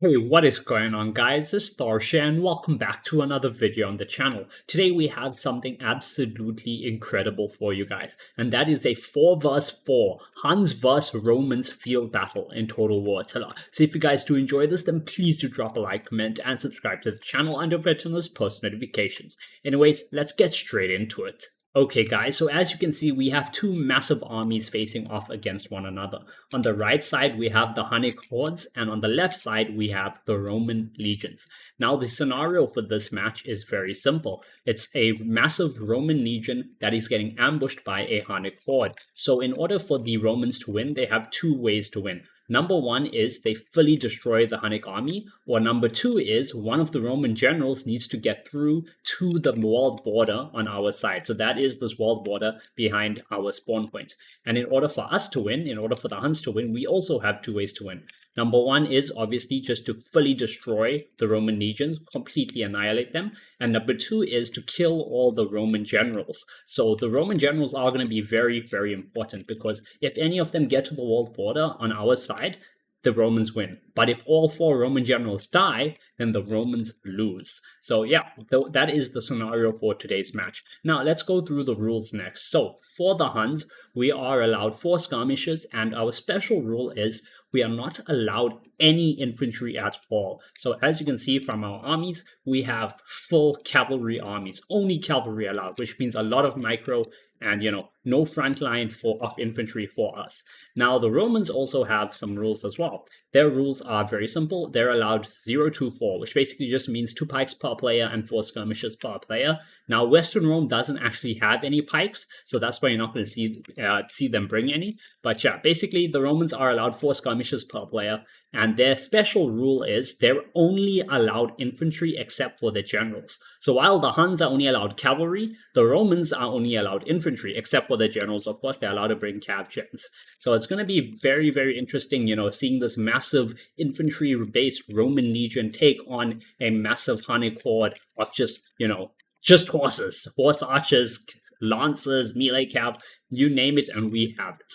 Hey, what is going on guys? It's Tharshey and welcome back to another video on the channel. Today we have something absolutely incredible for you guys, and that is a 4 vs 4 Huns vs Romans field battle in Total War Attila. So if you guys do enjoy this, then please do drop a like, comment, and subscribe to the channel and don't forget to turn on those post notifications. Anyways, let's get straight into it. Okay guys, so as you can see, we have two massive armies facing off against one another. On the right side, we have the Hunnic Hordes, and on the left side, we have the Roman legions. Now, the scenario for this match is very simple. It's a massive Roman legion that is getting ambushed by a Hunnic Horde. So in order for the Romans to win, they have two ways to win. Number one is they fully destroy the Hunnic army, or number two is one of the Roman generals needs to get through to the walled border on our side. So that is this walled border behind our spawn point. And in order for us to win, in order for the Huns to win, we also have two ways to win. Number one is obviously just to fully destroy the Roman legions, completely annihilate them. And number two is to kill all the Roman generals. So the Roman generals are going to be very, very important because if any of them get to the walled border on our side, the Romans win. But if all 4 Roman generals die, then the Romans lose. So yeah, that is the scenario for today's match. Now let's go through the rules next. So for the Huns, we are allowed 4 skirmishes, and our special rule is we are not allowed any infantry at all. So as you can see from our armies, we have full cavalry armies, only cavalry allowed, which means a lot of micro and, no front line of infantry for us. Now, the Romans also have some rules as well. Their rules are very simple. They're allowed 0 to 4, which basically just means 2 pikes per player and 4 skirmishes per player. Now, Western Rome doesn't actually have any pikes, so that's why you're not going to see them bring any. But yeah, basically, the Romans are allowed 4 skirmishes per player, and their special rule is they're only allowed infantry except for the generals. So while the Huns are only allowed cavalry, the Romans are only allowed infantry, except for the generals. Of course, they're allowed to bring cav gens. So it's going to be very, very interesting, seeing this massive infantry-based Roman legion take on a massive Hunnic horde of just horses, horse archers, lancers, melee cav, you name it, and we have it.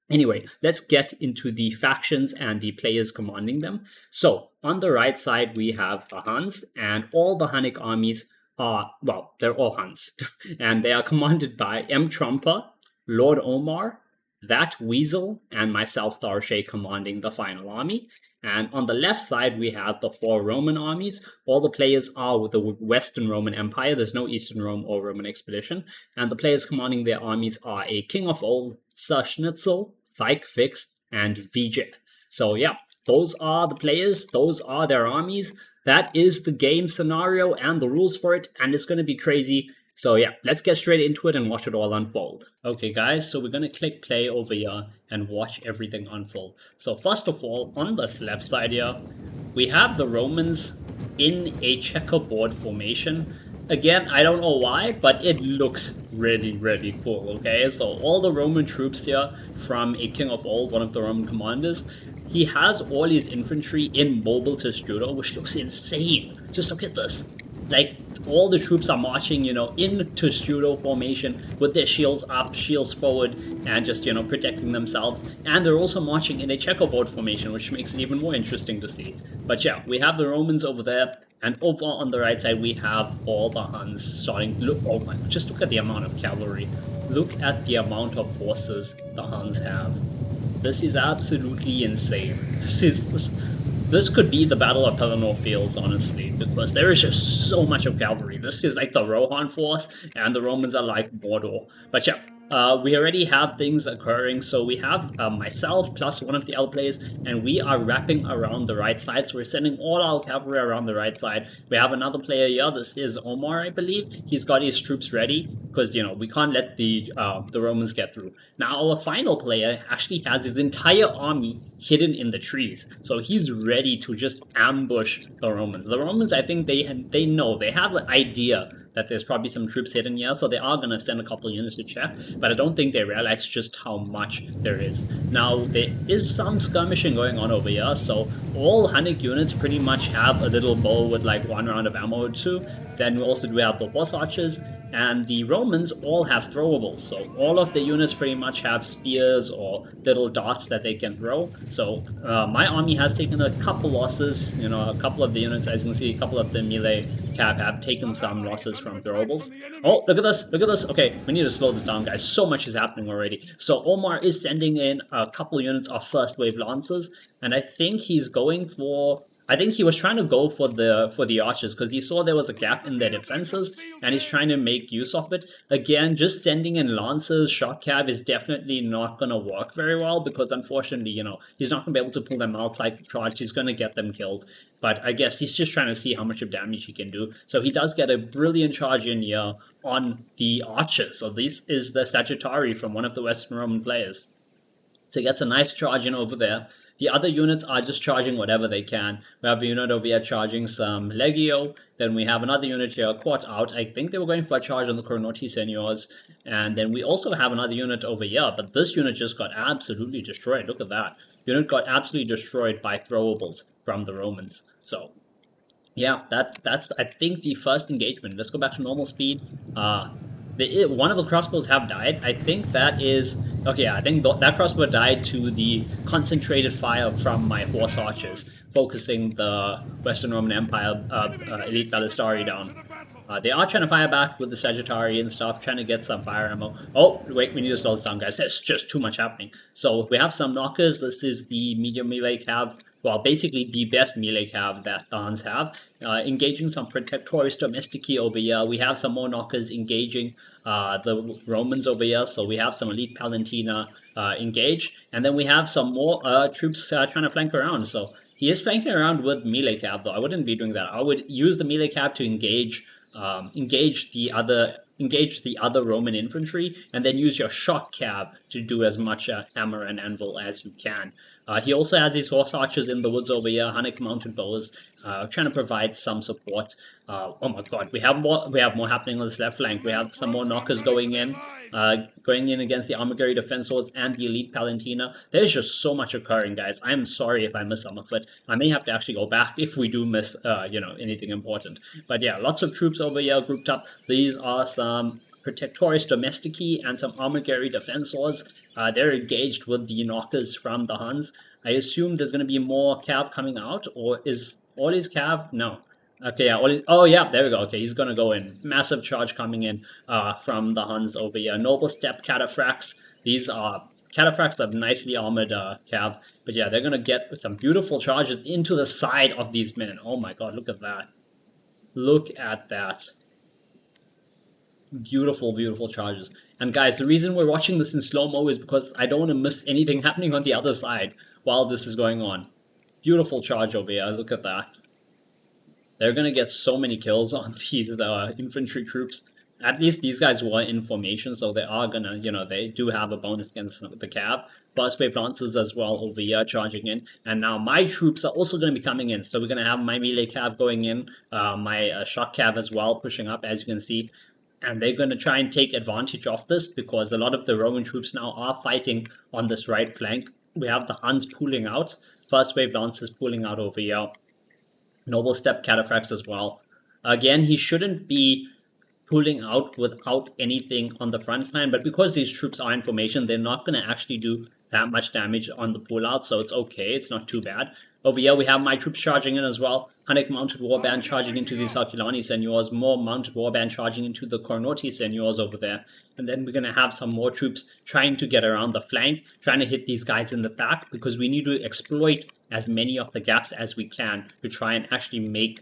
Anyway, let's get into the factions and the players commanding them. So, on the right side, we have the Huns, and all the Hunnic armies are, well, they're all Huns. And they are commanded by M. Trumper, Lord Omar, that Weasel, and myself, Tharshey, commanding the final army. And on the left side, we have the 4 Roman armies. All the players are with the Western Roman Empire. There's no Eastern Rome or Roman expedition. And the players commanding their armies are a King of Old, Sir Schnitzel, Vike Fix, and Vijay. So yeah, those are the players. Those are their armies. That is the game scenario and the rules for it. And it's going to be crazy. So yeah, let's get straight into it and watch it all unfold. Okay guys, so we're going to click play over here and watch everything unfold. So first of all, on this left side here, we have the Romans in a checkerboard formation. Again, I don't know why, but it looks really, really cool, okay? So all the Roman troops here from a King of Old, one of the Roman commanders, he has all his infantry in mobile testudo, which looks insane. Just look at this. Like, all the troops are marching, in testudo formation with their shields up, shields forward, and just, protecting themselves. And they're also marching in a checkerboard formation, which makes it even more interesting to see. But yeah, we have the Romans over there, and over on the right side, we have all the Huns starting. Look, oh my god, just look at the amount of cavalry. Look at the amount of horses the Huns have. This is absolutely insane. This could be the Battle of Pelennor Fields, honestly, because there is just so much of cavalry. This is like the Rohan force, and the Romans are like Mordor. But yeah, we already have things occurring. So we have myself plus one of the L players, and we are wrapping around the right side. So we're sending all our cavalry around the right side. We have another player here. This is Omar, I believe. He's got his troops ready because, we can't let the Romans get through. Now, our final player actually has his entire army hidden in the trees. So he's ready to just ambush the Romans. The Romans, I think they know, they have an idea that there's probably some troops hidden here, so they are going to send a couple units to check, but I don't think they realize just how much there is. Now, there is some skirmishing going on over here, so all Hunnic units pretty much have a little bow with like 1 round of ammo or 2. Then we also do have the horse archers, and the Romans all have throwables. So all of the units pretty much have spears or little darts that they can throw. So my army has taken a couple losses. You know, a couple of the units, as you can see, a couple of the melee cav have taken some losses from throwables. Oh, look at this, look at this. Okay, we need to slow this down, guys. So much is happening already. So Omar is sending in a couple units of first wave lancers, and I think he's going for... I think he was trying to go for the archers because he saw there was a gap in their defenses and he's trying to make use of it. Again, just sending in lancers, shot cav is definitely not going to work very well because unfortunately, you know, he's not going to be able to pull them outside the charge. He's going to get them killed. But I guess he's just trying to see how much of damage he can do. So he does get a brilliant charge in here on the archers. So this is the Sagittari from one of the Western Roman players. So he gets a nice charge in over there. The other units are just charging whatever they can. We have a unit over here charging some Legio. Then we have another unit here caught out. I think they were going for a charge on the Coronati Seniors. And then we also have another unit over here. But this unit just got absolutely destroyed. Look at that. Unit got absolutely destroyed by throwables from the Romans. So, yeah, that's I think the first engagement. Let's go back to normal speed. One of the crossbows have died. I think that is... Okay, I think that crossbow died to the concentrated fire from my horse archers, focusing the Western Roman Empire elite ballistari down. They are trying to fire back with the Sagittari and stuff, trying to get some fire ammo. Oh, wait, we need to slow this down, guys. There's just too much happening. So we have some knockers. This is the medium melee cav. Well, basically the best melee cav that the Huns have. Engaging some Protectoris Domestici over here. We have some more knockers engaging the Romans over here. So we have some Elite Palantina engaged. And then we have some more troops trying to flank around. So he is flanking around with melee cav, though. I wouldn't be doing that. I would use the melee cav to engage the other Roman infantry, and then use your shot cav to do as much hammer and anvil as you can. He also has his horse archers in the woods over here, Hunnic mounted bows, trying to provide some support. Oh my god, we have more happening on this left flank. We have some more knockers going in against the Armigeri defensors and the Elite Palantina. There's just so much occurring, guys. I'm sorry if I miss some of it. I may have to actually go back if we do miss, anything important. But yeah, lots of troops over here grouped up. These are some Protectoris Domestici and some Armigeri defensors. They're engaged with the knockers from the Huns. I assume there's going to be more cav coming out, or is all his cav? No. Okay, yeah, oh yeah, there we go. Okay, he's going to go in. Massive charge coming in from the Huns over here. Noble Step Cataphracts. These are Cataphracts of nicely armored cav. But yeah, they're going to get some beautiful charges into the side of these men. Oh my god, look at that. Look at that. Beautiful, beautiful charges. And guys, the reason we're watching this in slow-mo is because I don't want to miss anything happening on the other side while this is going on. Beautiful charge over here. Look at that. They're going to get so many kills on these infantry troops. At least these guys were in formation, so they are going to, they do have a bonus against the cav. First wave lancers as well over here charging in. And now my troops are also going to be coming in. So we're going to have my melee cav going in, my shot cav as well pushing up, as you can see. And they're going to try and take advantage of this because a lot of the Roman troops now are fighting on this right flank. We have the Huns pulling out. First wave lancers pulling out over here. Noble Step Cataphracts as well. Again, he shouldn't be pulling out without anything on the front line. But because these troops are in formation, they're not going to actually do that much damage on the pullout. So it's okay. It's not too bad. Over here, we have my troops charging in as well. Hunnic Mounted Warband charging into these Herculani Seniors. More Mounted Warband charging into the Coronati Seniors over there. And then we're going to have some more troops trying to get around the flank, trying to hit these guys in the back, because we need to exploit as many of the gaps as we can to try and actually make,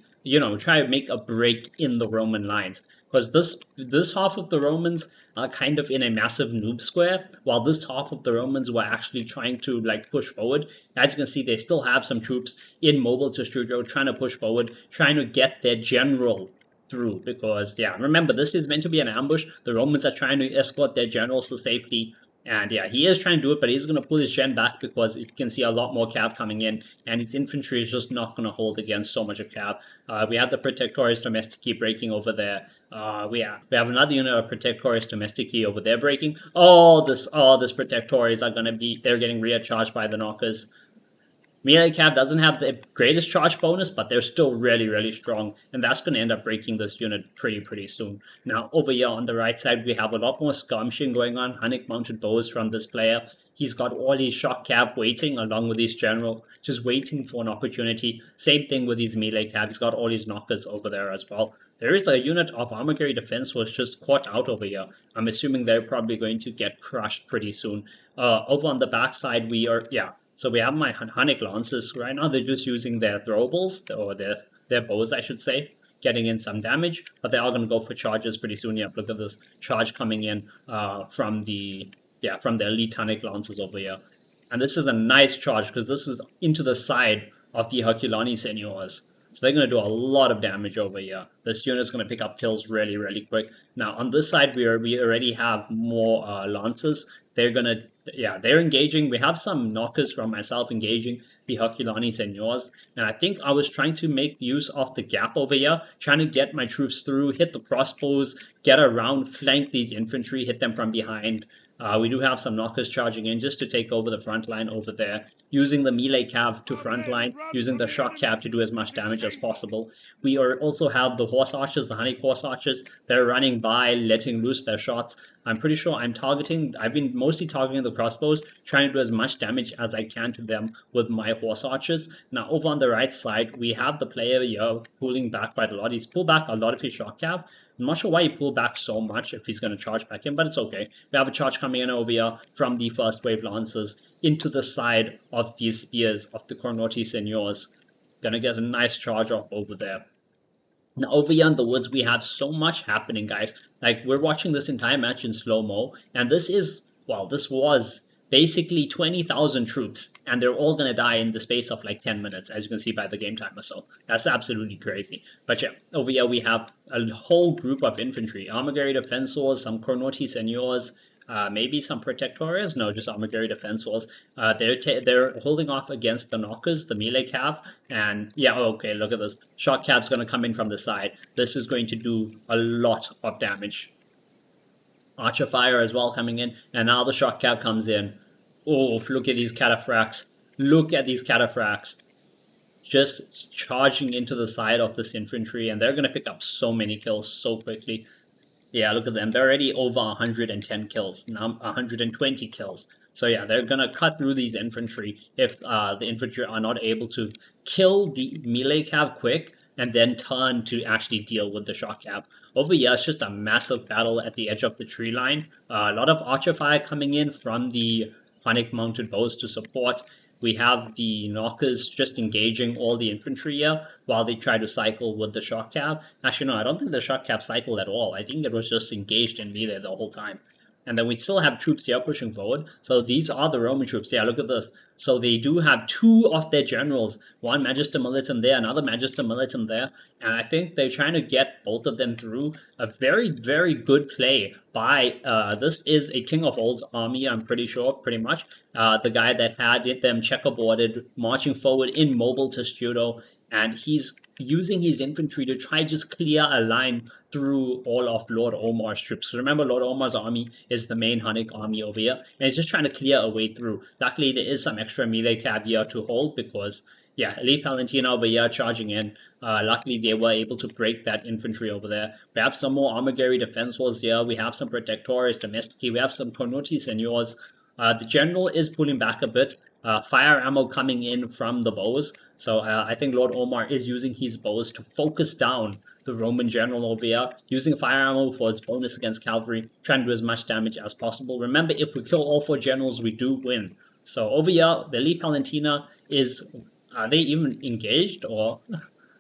try to make a break in the Roman lines. Because this half of the Romans are kind of in a massive noob square, while this half of the Romans were actually trying to push forward. As you can see, they still have some troops in Mobile to Studio trying to push forward, trying to get their general through. Because, yeah, remember, this is meant to be an ambush. The Romans are trying to escort their generals to safety. And yeah, he is trying to do it, but he's going to pull his gen back because you can see a lot more cav coming in, and his infantry is just not going to hold against so much of cav. We have the Protectoris Domestici breaking over there. We have another unit of Protectoris Domestici over there breaking. This Protectoris are going to be, they're getting recharged by the knockers. Melee Cav doesn't have the greatest charge bonus, but they're still really, really strong, and that's going to end up breaking this unit pretty soon. Now, over here on the right side, we have a lot more skirmishing going on. Hunnic mounted bows from this player. He's got all these shock cav waiting along with his general, just waiting for an opportunity. Same thing with his melee cav. He's got all these knockers over there as well. There is a unit of armor-carry defense was just caught out over here. I'm assuming they're probably going to get crushed pretty soon. Over on the back side, we are, so we have my Hunnic Lances. Right now, they're just using their throwables, or their bows, I should say, getting in some damage, but they are going to go for charges pretty soon. Yep, look at this charge coming in from the elite Hunnic Lances over here. And this is a nice charge, because this is into the side of the Herculani Seniors. So they're going to do a lot of damage over here. This unit is going to pick up kills really quick. Now, on this side, we already have more Lancers. They're going to, they're engaging. We have some knockers from myself engaging the Herculani Seniors. And I think I was trying to make use of the gap over here, trying to get my troops through, hit the crossbows, get around, flank these infantry, hit them from behind. We do have some knockers charging in just to take over the front line over there, using the melee cav to front line, using the shock cav to do as much damage as possible. We also have the horse archers, the Hunnic horse archers. They're running by, letting loose their shots. I'm pretty sure I've been mostly targeting the crossbows, trying to do as much damage as I can to them with my horse archers. Now, over on the right side, we have the player here pulling back quite a lot. He's pulled back a lot of his shock cav. I'm not sure why he pulled back so much if he's going to charge back in, but it's okay. We have a charge coming in over here from the first wave Lancers into the side of these spears of the Cornoti Seniors. Gonna get a nice charge off over there. Now, over here in the woods, we have so much happening, guys. Like, we're watching this entire match in slow-mo, and this was basically 20,000 troops, and they're all going to die in the space of like 10 minutes, as you can see by the game timer. So that's absolutely crazy. But yeah, over here we have a whole group of infantry, armor-carry defensors, some Cornoti Seniors, maybe some Protectores. No, just armor-carry defensors. They're holding off against the knockers, the melee cav, and yeah, okay, look at this. Shock cav's going to come in from the side. This is going to do a lot of damage. Archer fire as well coming in, and now the shock cav comes in. Oh, look at these cataphracts. Look at these cataphracts. Just charging into the side of this infantry, and they're going to pick up so many kills so quickly. Yeah, look at them. They're already over 110 kills, now 120 kills. So yeah, they're going to cut through these infantry if the infantry are not able to kill the melee cav quick and then turn to actually deal with the shock cav. Over here, it's just a massive battle at the edge of the tree line. A lot of archer fire coming in from the Hunnic mounted bows to support. We have the knockers just engaging all the infantry here while they try to cycle with the shock cav. Actually, no, I don't think the shock cav cycled at all. I think it was just engaged in melee the whole time. And then we still have troops here pushing forward. So these are the Roman troops. Yeah, look at this. So they do have two of their generals. One Magister Militum there, another Magister Militum there. And I think they're trying to get both of them through. A very good play by, this is a King of All's army, I'm pretty sure, pretty much. The guy that had them checkerboarded, marching forward in mobile testudo. And he's using his infantry to try just clear a line through all of Lord Omar's troops. So remember, Lord Omar's army is the main Hunnic army over here, and he's just trying to clear a way through. Luckily, there is some extra melee cav here to hold because, yeah, Elite Palantina over here charging in. Luckily, they were able to break that infantry over there. We have some more armor-carry defensors here. We have some Protectores Domestici. We have some Cornoti Seniors. The general is pulling back a bit. Fire ammo coming in from the bows. So I think Lord Omar is using his bows to focus down the Roman general over here, using fire ammo for its bonus against cavalry, trying to do as much damage as possible. Remember, if we kill all 4 generals, we do win. So over here, the Elite Palantina is... Are they even engaged, or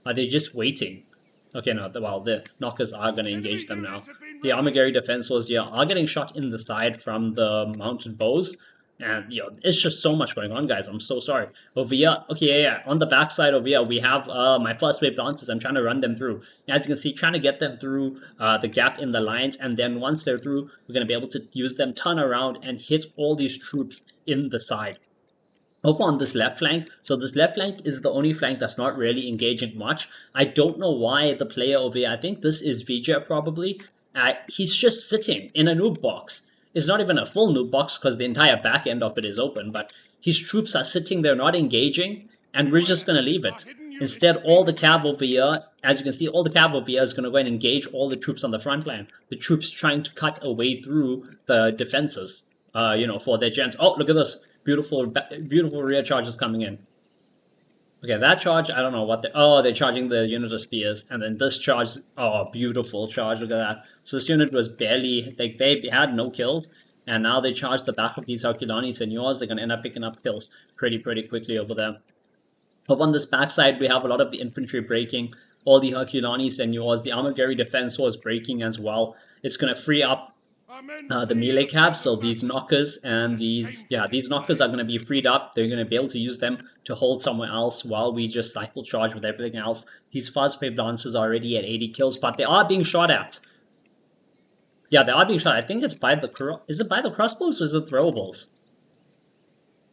are they just waiting? Okay, no, well, the knockers are going to engage them now. The armor-carry defensors here are getting shot in the side from the mounted bows. And, it's just so much going on, guys. I'm so sorry. Over here, okay, yeah. On the back side over here, we have my first wave Lancers. I'm trying to run them through. As you can see, trying to get them through the gap in the lines. And then once they're through, we're going to be able to use them, turn around, and hit all these troops in the side. Over on this left flank, so this left flank is the only flank that's not really engaging much. I don't know why the player over here, I think this is Vijay probably, he's just sitting in a noob box. It's not even a full noob box because the entire back end of it is open, but his troops are sitting there not engaging, and we're just going to leave it. Instead, all the cav over here, as you can see, all the cav over here is going to go and engage all the troops on the front line. The troops trying to cut a way through the defenses, for their gens. Oh, look at this. Beautiful rear charges coming in. Okay, that charge, I don't know what they're charging the unit of spears. And then this charge, oh, beautiful charge, look at that. So this unit was barely, they had no kills. And now they charge the back of these Herculani Seigneurs. They're going to end up picking up kills pretty quickly over there. Over on this backside, we have a lot of the infantry breaking. All the Herculani Seigneurs. The Armageri Defensor is breaking as well. It's going to free up the melee cav, so these knockers and these knockers are going to be freed up. They're going to be able to use them to hold somewhere else while we just cycle charge with everything else. These fast-paced lancers are already at 80 kills, but they are being shot at. Yeah, they are being shot. I think it's by the is it by the crossbows or is it throwables?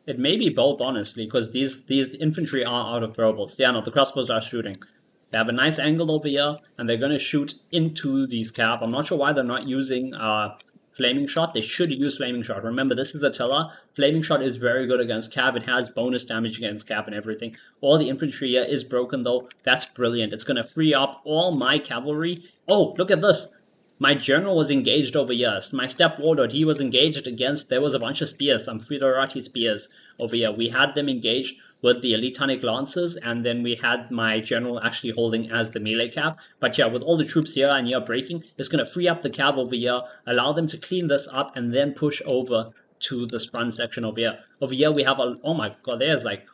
It may be both, honestly, because these infantry are out of throwables. Yeah, no, the crossbows are shooting. They have a nice angle over here, and they're going to shoot into these cav. I'm not sure why they're not using Flaming Shot. They should use Flaming Shot. Remember, this is Attila. Flaming Shot is very good against cav. It has bonus damage against cav and everything. All the infantry here is broken, though. That's brilliant. It's going to free up all my cavalry. Oh, look at this. My general was engaged over here. My step warlord, he was engaged against, there was a bunch of spears, some Fridorati spears over here. We had them engaged with the elite Hunnic lancers, and then we had my general actually holding as the melee cav. But yeah, with all the troops here and here breaking, it's going to free up the cav over here, allow them to clean this up, and then push over to this front section over here. Over here we have a, oh my god, there's like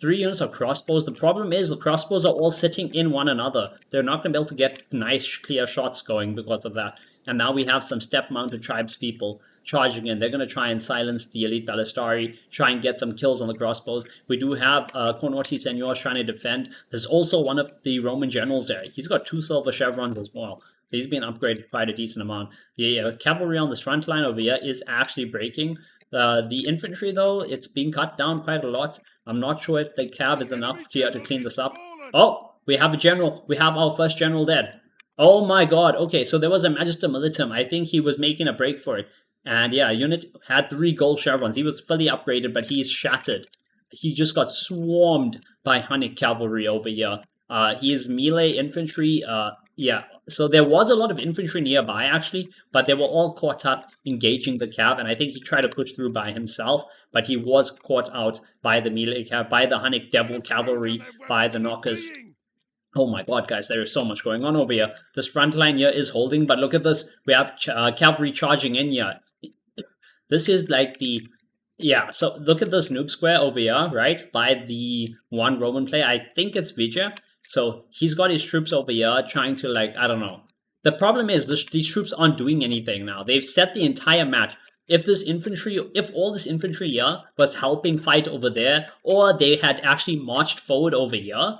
3 units of crossbows. The problem is the crossbows are all sitting in one another. They're not going to be able to get nice clear shots going because of that. And now we have some step-mounted tribespeople charging in. They're going to try and silence the elite Ballistari, try and get some kills on the crossbows. We do have Cornorti Seigneurs trying to defend. There's also one of the Roman generals there. He's got 2 silver chevrons as well. So he's been upgraded quite a decent amount. The cavalry on this front line over here is actually breaking. The infantry, though, it's being cut down quite a lot. I'm not sure if the cav is enough here to clean this up. Oh, we have a general. We have our first general dead. Oh my god. Okay, so there was a Magister Militum. I think he was making a break for it. And yeah, unit had 3 gold chevrons. He was fully upgraded, but he's shattered. He just got swarmed by Hunnic cavalry over here. He is melee infantry. Yeah, so there was a lot of infantry nearby, actually, but they were all caught up engaging the cav, and I think he tried to push through by himself, but he was caught out by the melee cav, by the Hunnic devil cavalry, by the knockers. Oh my god, guys, there is so much going on over here. This front line here is holding, but look at this. We have cavalry charging in here. This is like the... Yeah, so look at this noob square over here, right? By the one Roman player. I think it's Vijay. So he's got his troops over here trying to, like, I don't know. The problem is these troops aren't doing anything now. They've set the entire match. If all this infantry here was helping fight over there, or they had actually marched forward over here,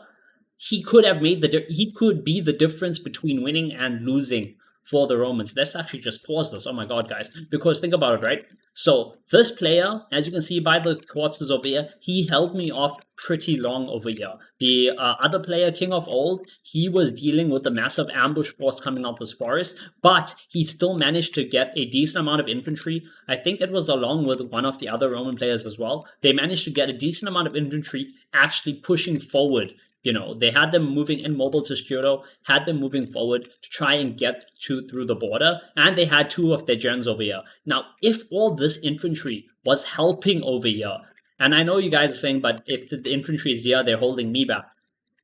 he could have made he could be the difference between winning and losing for the Romans. Let's actually just pause this. Oh my god, guys. Because think about it, right? So this player, as you can see by the corpses over here, he held me off pretty long over here. The other player, King of Old, he was dealing with the massive ambush force coming out this forest, but he still managed to get a decent amount of infantry. I think it was along with one of the other Roman players as well. They managed to get a decent amount of infantry actually pushing forward. You know, they had them moving immobile to Sturo, had them moving forward to try and get through the border, and they had 2 of their gens over here. Now, if all this infantry was helping over here, and I know you guys are saying, but if the infantry is here, they're holding me back.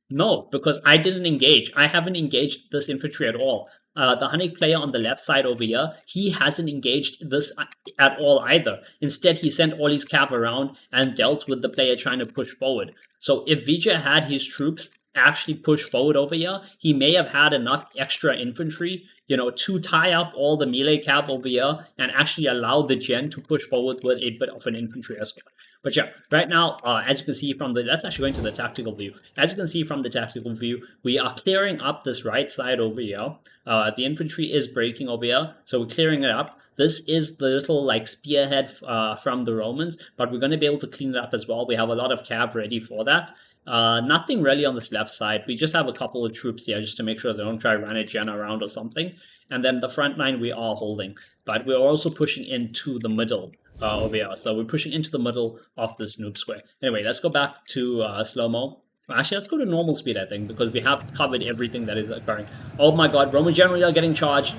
No, because I didn't engage. I haven't engaged this infantry at all. The Hunnic player on the left side over here, he hasn't engaged this at all either. Instead, he sent all his cav around and dealt with the player trying to push forward. So if Vijay had his troops actually push forward over here, he may have had enough extra infantry, you know, to tie up all the melee cav over here and actually allow the gen to push forward with a bit of an infantry escort. But yeah, right now, as you can see from the, let's actually go into the tactical view. As you can see from the tactical view, we are clearing up this right side over here. The infantry is breaking over here, so we're clearing it up. This is the little like spearhead from the Romans, but we're going to be able to clean it up as well. We have a lot of cav ready for that. Nothing really on this left side. We just have a couple of troops here just to make sure they don't try to run a gen around or something. And then the front line we are holding, but we're also pushing into the middle over here. So we're pushing into the middle of this noob square. Anyway, let's go back to slow-mo. Actually, let's go to normal speed, I think, because we have covered everything that is occurring. Oh my god, Roman generals are getting charged.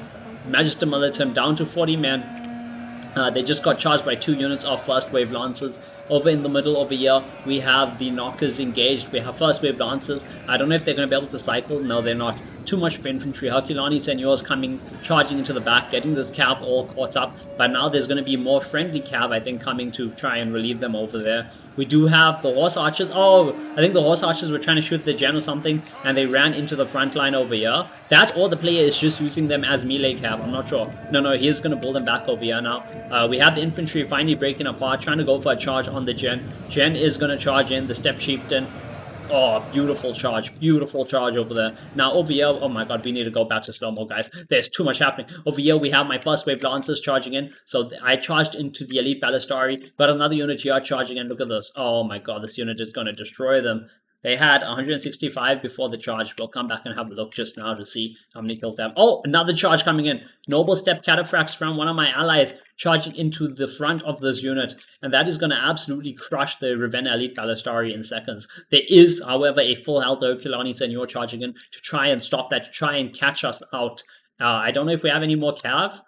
Magister Militum down to 40 men. They just got charged by 2 units of first wave lancers. Over in the middle over here, we have the knockers engaged. We have first wave lancers. I don't know if they're going to be able to cycle. No, they're not. Too much for infantry. Herculani Seniors coming, charging into the back, getting this cav all caught up. But now there's going to be more friendly cav, I think, coming to try and relieve them over there. We do have the horse archers. Oh, I think the horse archers were trying to shoot the gen or something, and they ran into the front line over here. That or the player is just using them as melee cav. I'm not sure. No, he's going to pull them back over here now. We have the infantry finally breaking apart, trying to go for a charge on the gen. Gen is going to charge in, the step chieftain. Oh, beautiful charge over there. Now over here, oh my god, we need to go back to slow-mo, guys. There's too much happening. Over here, we have my first wave lancers charging in. So I charged into the elite ballistari. Got another unit here charging in. Look at this. Oh my god, this unit is going to destroy them. They had 165 before the charge. We'll come back and have a look just now to see how many kills they have. Oh, another charge coming in. Noble step cataphracts from one of my allies charging into the front of this unit. And that is going to absolutely crush the Ravenna Elite Ballistari in seconds. There is, however, a full health Herculani Senior charging in to try and stop that, to try and catch us out. I don't know if we have any more cav.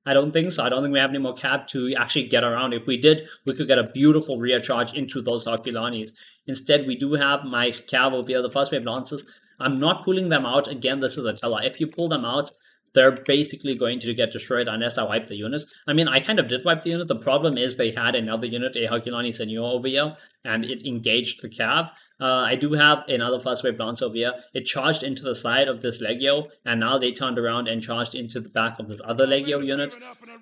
I don't think so. I don't think we have any more cav to actually get around. If we did, we could get a beautiful rear charge into those Herculanis. Instead, we do have my cav over here, the first wave lancers. I'm not pulling them out. Again, this is Attila. If you pull them out, they're basically going to get destroyed unless I wipe the units. I mean, I kind of did wipe the unit. The problem is they had another unit, a Herculani Senior over here, and it engaged the cav. I do have another first wave lance over here. It charged into the side of this Legio, and now they turned around and charged into the back of this other Legio unit.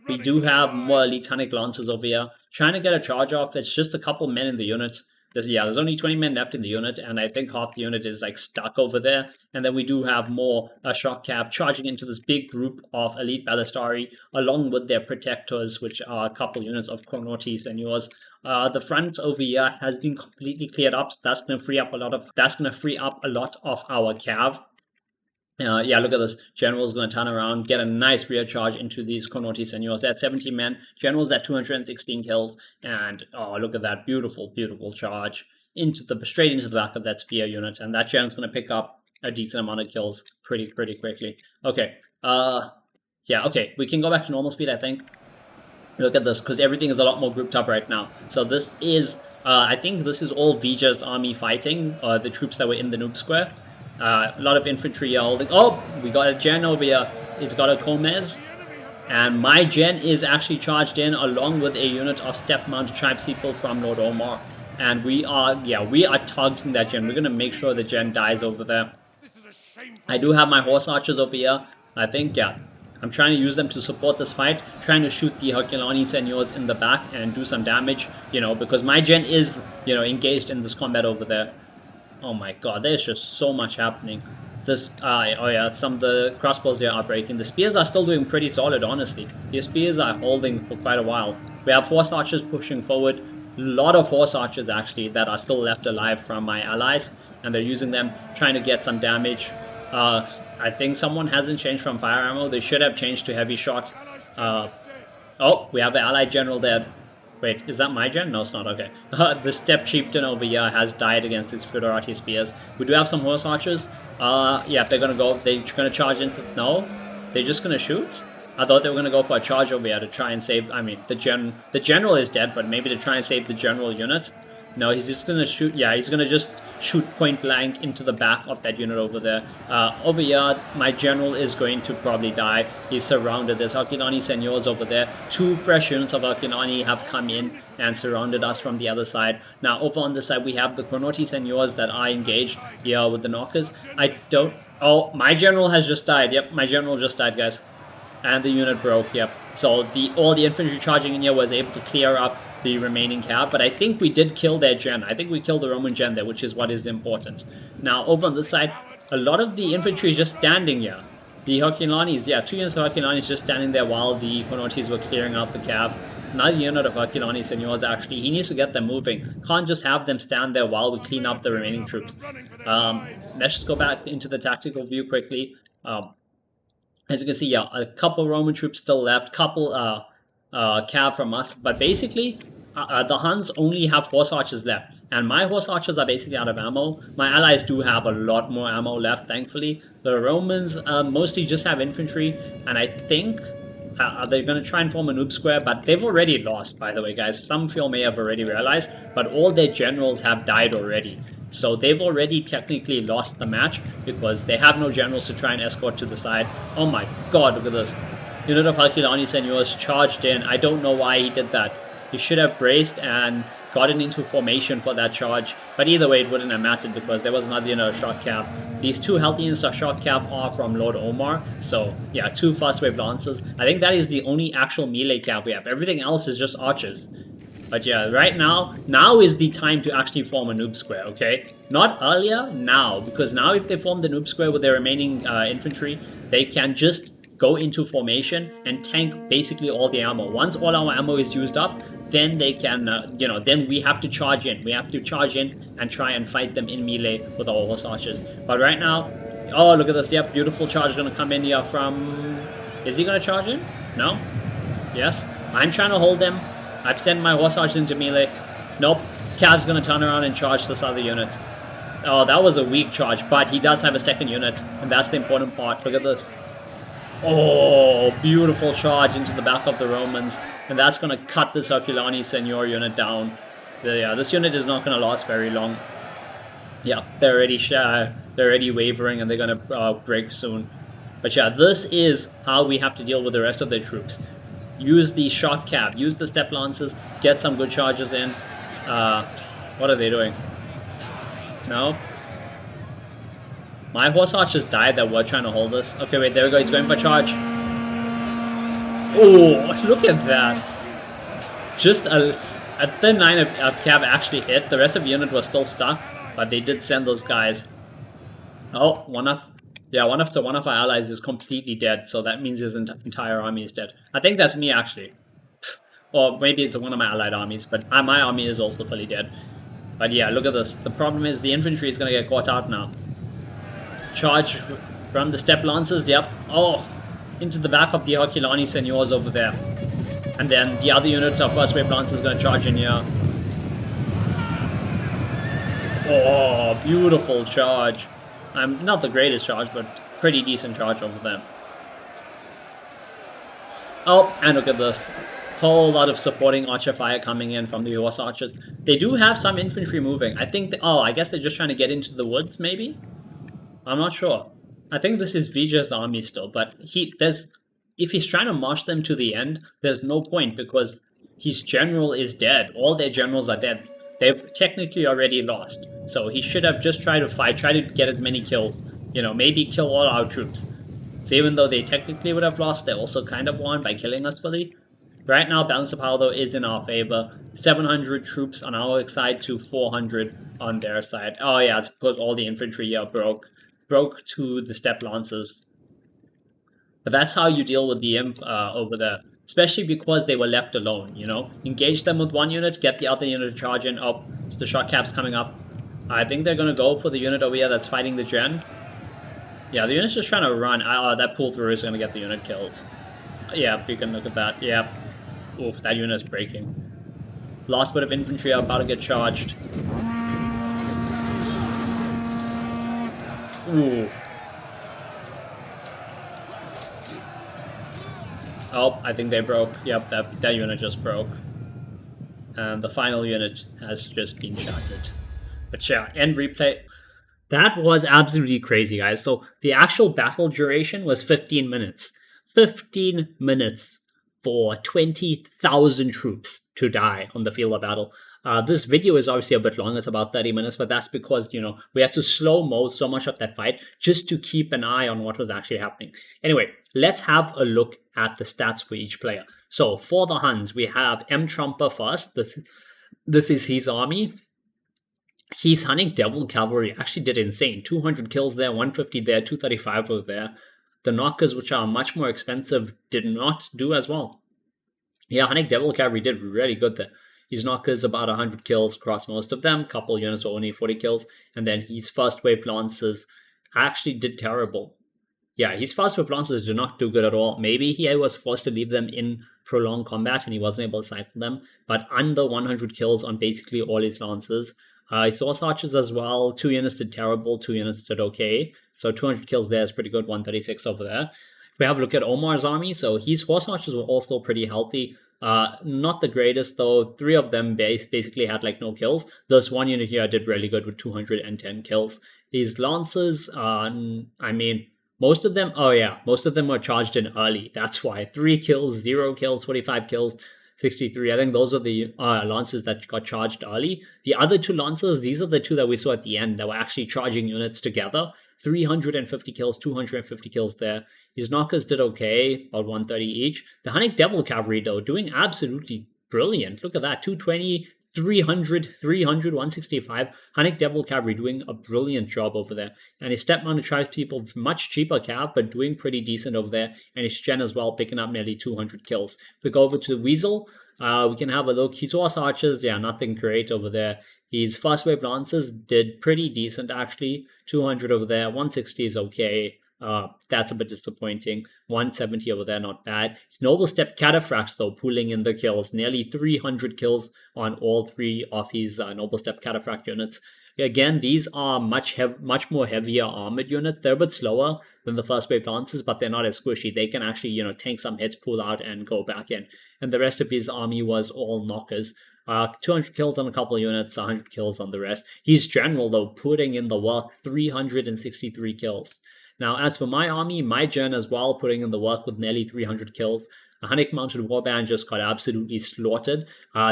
We do have more elite Hunnic lancers over here. Trying to get a charge off. It's just a couple men in the units. There's only 20 men left in the unit, and I think half the unit is like stuck over there. And then we do have more shock cav charging into this big group of elite ballistari, along with their protectors, which are a couple units of Chronorti Seniors. The front over here has been completely cleared up, so that's going to free up a lot of our cav. Yeah, look at this. General's going to turn around, get a nice rear charge into these Chronorti Seniors. They're at 70 men. General's at 216 kills. And, oh, look at that. Beautiful charge straight into the back of that spear unit. And that General's going to pick up a decent amount of kills pretty quickly. Okay. Yeah, okay. We can go back to normal speed, I think. Look at this, because everything is a lot more grouped up right now. So this is, I think this is all Vija's army fighting, the troops that were in the noob square. A lot of infantry here holding. Oh, we got a gen over here. It's got a Gomez. And my gen is actually charged in along with a unit of step-mounted tribespeople from Lord Omar. And we are targeting that gen. We're going to make sure the gen dies over there. I do have my horse archers over here. I think, yeah. I'm trying to use them to support this fight. Trying to shoot the Herculani Seniors in the back and do some damage. Because my gen is, engaged in this combat over there. Oh my god, there's just so much happening. Oh yeah, some of the crossbows here are breaking. The spears are still doing pretty solid, honestly. The spears are holding for quite a while. We have horse archers pushing forward. A lot of horse archers, actually, that are still left alive from my allies. And they're using them, trying to get some damage. I think someone hasn't changed from fire ammo. They should have changed to heavy shot. Oh, we have an allied general there. Wait, is that my gen? No, it's not. Okay. The step chieftain over here has died against his Foederati spears. We do have some horse archers. Yeah, they're gonna go. They're gonna charge into. No, they're just gonna shoot. I thought they were gonna go for a charge over here to try and save. I mean, the general is dead, but maybe to try and save the general unit. No, he's just gonna shoot. Yeah, he's gonna just shoot point blank into the back of that unit over there. Over here, my general is going to probably die. He's surrounded. There's Herculani Seniors over there. 2 fresh units of Herculani have come in and surrounded us from the other side. Now, over on this side, we have the Chronorti Seniors that are engaged here with the knockers. Oh, my general has just died. Yep, my general just died, guys. And the unit broke, yep. So all the infantry charging in here was able to clear up the remaining cav, but I think we did kill their gen. I think we killed the Roman gen there, which is what is important. Now, over on this side, a lot of the infantry is just standing here. The Herculanis, yeah, 2 units of Herculanis just standing there while the Chronortis were clearing out the cav. Another unit of Herculani Seniors, actually, he needs to get them moving. Can't just have them stand there while we clean up the remaining troops. Let's just go back into the tactical view quickly. As you can see, yeah, a couple Roman troops still left, couple cav from us. But basically, the Huns only have horse archers left. And my horse archers are basically out of ammo. My allies do have a lot more ammo left, thankfully. The Romans mostly just have infantry. And I think they're going to try and form a noob square. But they've already lost, by the way, guys. Some of you may have already realized. But all their generals have died already. So they've already technically lost the match because they have no generals to try and escort to the side. Oh my god, look at this. Unit of Herculani Seniors charged in. I don't know why he did that. He should have braced and gotten into formation for that charge. But either way, it wouldn't have mattered because there was another unit of shock cav. These two healthy units of shock cav are from Lord Omar. So yeah, 2 first wave lancers. I think that is the only actual melee cav we have. Everything else is just archers. But yeah, right now is the time to actually form a noob square, okay? Not earlier, now. Because now if they form the noob square with their remaining infantry, they can just go into formation and tank basically all the ammo. Once all our ammo is used up, then they can, then we have to charge in. We have to charge in and try and fight them in melee with our horse archers. But right now, oh, look at this. Yep, beautiful charge going to come in here from... Is he going to charge in? No? Yes? I'm trying to hold them. I've sent my horse archers into melee. Nope. Cav's going to turn around and charge this other unit. Oh, that was a weak charge, but he does have a second unit, and that's the important part. Look at this. Oh, beautiful charge into the back of the Romans, and that's going to cut this Herculani Senior unit down. Yeah, this unit is not going to last very long. Yeah, they're already wavering, and they're going to break soon. But yeah, this is how we have to deal with the rest of their troops. Use the shock cav, use the step lances, get some good charges in. What are they doing? No? My horse archers died that were trying to hold us. Okay, wait, there we go, he's going for a charge. Oh, look at that. Just a thin line of cav actually hit. The rest of the unit was still stuck, but they did send those guys. Oh, one of our allies is completely dead, so that means his entire army is dead. I think that's me, actually. Or maybe it's one of my allied armies, but my army is also fully dead. But yeah, look at this. The problem is the infantry is going to get caught out now. Charge from the step lancers, yep. Oh, into the back of the Herculani Seniors over there. And then the other units of first wave lancers going to charge in here. Oh, beautiful charge. Not the greatest charge, but pretty decent charge over them. Oh, and look at this. Whole lot of supporting archer fire coming in from the horse archers. They do have some infantry moving. I think, I guess they're just trying to get into the woods, maybe? I'm not sure. I think this is Vijay's army still, but if he's trying to march them to the end, there's no point because his general is dead. All their generals are dead. They've technically already lost. So he should have just tried to fight, try to get as many kills. Maybe kill all our troops. So even though they technically would have lost, they also kind of won by killing us fully. Right now, balance of power, though, is in our favor. 700 troops on our side to 400 on their side. Oh yeah, it's because all the infantry here broke to the step lancers. But that's how you deal with the inf over there. Especially because they were left alone, Engage them with one unit, get the other unit to charge in. Oh, so the shock cap's coming up. I think they're going to go for the unit over here that's fighting the gen. Yeah, the unit's just trying to run. That pull through is going to get the unit killed. Yeah, you can look at that. Yeah. Oof, that unit's breaking. Last bit of infantry are about to get charged. Oof. Oh, I think they broke. Yep, that unit just broke. And the final unit has just been shattered. But yeah, end replay. That was absolutely crazy, guys. So the actual battle duration was 15 minutes. 15 minutes for 20,000 troops to die on the field of battle. This video is obviously a bit long. It's about 30 minutes, but that's because, we had to slow-mo so much of that fight just to keep an eye on what was actually happening. Anyway, let's have a look at the stats for each player. So for the Huns, we have M. Trumper first. This is his army. His Hunnic Devil Cavalry actually did insane. 200 kills there, 150 there, 235 was there. The knockers, which are much more expensive, did not do as well. Yeah, Hunnic Devil Cavalry did really good there. His knockers, about 100 kills across most of them. Couple units were only 40 kills. And then his first wave lancers actually did terrible. Yeah, his first wave lancers did not do good at all. Maybe he was forced to leave them in prolonged combat and he wasn't able to cycle them, but under 100 kills on basically all his lances. His Horse Archers as well, 2 units did terrible, 2 units did okay. So 200 kills there is pretty good, 136 over there. We have a look at Omar's army. So his Horse Archers were also pretty healthy. Not the greatest though. 3 of them basically had like no kills. This one unit here did really good with 210 kills. His Lancers, I mean, most of them were charged in early. That's why 3 kills, 0 kills, 45 kills, 63. I think those are the Lancers that got charged early. The other 2 Lancers, these are the 2 that we saw at the end that were actually charging units together. 350 kills, 250 kills there. His Knockers did okay, about 130 each. The Hunnic Devil Cavalry, though, doing absolutely brilliant. Look at that, 220, 300, 300, 165. Hunnic Devil Cavalry doing a brilliant job over there. And his Step Mounted Tribespeople, much cheaper cav, but doing pretty decent over there. And his Gen as well, picking up nearly 200 kills. We go over to the Weasel. We can have a look. His Horse Archers, yeah, nothing great over there. His First Wave Lancers did pretty decent, actually. 200 over there, 160 is okay. That's a bit disappointing. 170 over there, not bad. His Noble Step Cataphracts, though, pulling in the kills. Nearly 300 kills on all 3 of his Noble Step Cataphract units. Again, these are much more heavier armored units. They're a bit slower than the First Wave Lancers, but they're not as squishy. They can actually, tank some hits, pull out, and go back in. And the rest of his army was all knockers. 200 kills on a couple of units, 100 kills on the rest. His General, though, putting in the work, 363 kills. Now, as for my army, my Gen as well, putting in the work with nearly 300 kills. A Hunnic Mounted Warband just got absolutely slaughtered.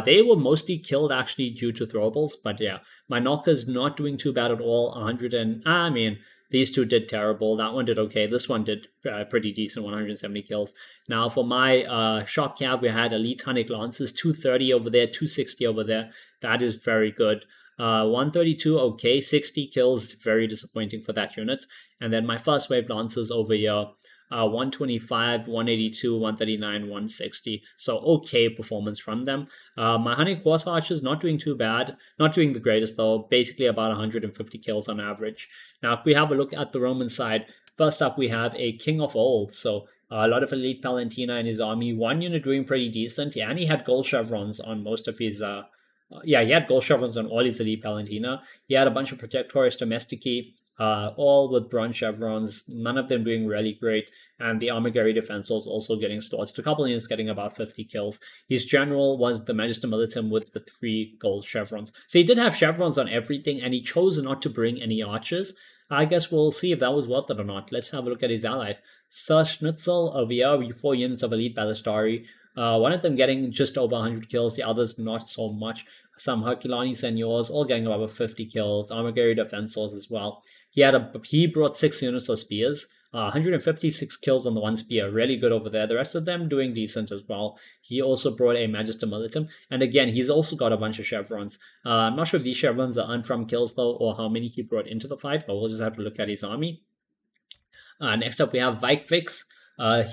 They were mostly killed, actually, due to throwables. But yeah, my Knockers not doing too bad at all. 100 and... I mean, these 2 did terrible. That one did okay. This one did pretty decent, 170 kills. Now, for my Shock Cav, we had Elite Hunnic Lancers, 230 over there, 260 over there. That is very good. 132, okay, 60 kills, very disappointing for that unit. And then my First Wave Lancers over here, 125, 182, 139, 160. So okay performance from them. My Hunnic Horse Archers not doing too bad. Not doing the greatest though. Basically about 150 kills on average. Now if we have a look at the Roman side, first up we have a King of Old. So a lot of Elite Palantina in his army. One unit doing pretty decent. Yeah, and he had gold chevrons on most of his... he had gold chevrons on all his Elite Palantina. He had a bunch of Protectores Domestici, all with bronze chevrons, none of them doing really great, and the Armigeri Defensors also getting slaughtered. A couple of units getting about 50 kills. His General was the Magister Militum with the 3 gold chevrons. So he did have chevrons on everything, and he chose not to bring any archers. I guess we'll see if that was worth it or not. Let's have a look at his allies. Sir Schnitzel over here, 4 units of Elite Ballistari. One of them getting just over 100 kills, the others not so much. Some Herculani Seniors, all getting about 50 kills. Armigeri Defensors as well. He brought 6 units of spears. 156 kills on the 1 spear, really good over there. The rest of them doing decent as well. He also brought a Magister Militum, and again, he's also got a bunch of chevrons. I'm not sure if these chevrons are earned from kills though, or how many he brought into the fight, but we'll just have to look at his army. Next up we have Vikvix.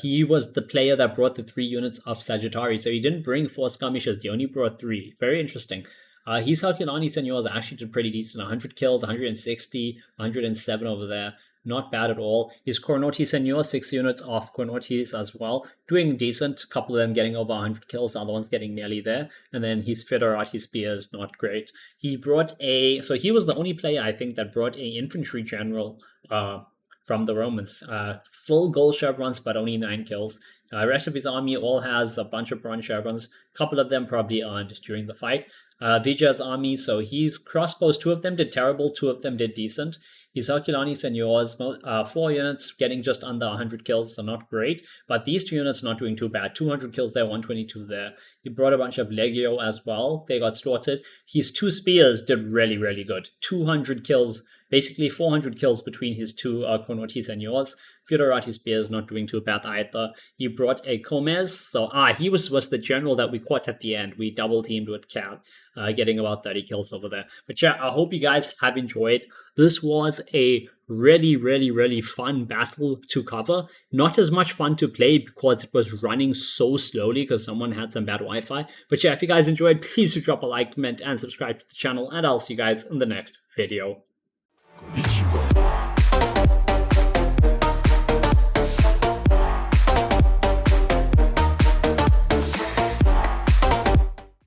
He was the player that brought the 3 units of Sagittari, so he didn't bring 4 skirmishers, he only brought 3. Very interesting. His Herculani Seniors actually did pretty decent, 100 kills, 160, 107 over there. Not bad at all. His Cornoti Senior, 6 units of Cornotis as well, doing decent. A couple of them getting over 100 kills, the other ones getting nearly there. And then his Federati Spears, not great. He brought so he was the only player, I think, that brought a infantry general from the Romans. Full gold chevrons, but only 9 kills. The rest of his army all has a bunch of bronze chevrons. A couple of them probably earned during the fight. Vijaya's army, so his crossbows, 2 of them did terrible, 2 of them did decent. His Herculani Seniors, 4 units getting just under 100 kills, so not great. But these 2 units not doing too bad. 200 kills there, 122 there. He brought a bunch of Legio as well. They got slaughtered. His 2 spears did really, really good. 200 kills, basically 400 kills between his 2 Cornoti Seniors. Federati Spears not doing too bad either. He brought a Comez, so he was the general that we caught at the end. We double teamed with Cab, getting about 30 kills over there. But yeah, I hope you guys have enjoyed. This was a really, really, really fun battle to cover. Not as much fun to play because it was running so slowly because someone had some bad Wi-Fi. But yeah, if you guys enjoyed, please do drop a like, comment, and subscribe to the channel. And I'll see you guys in the next video.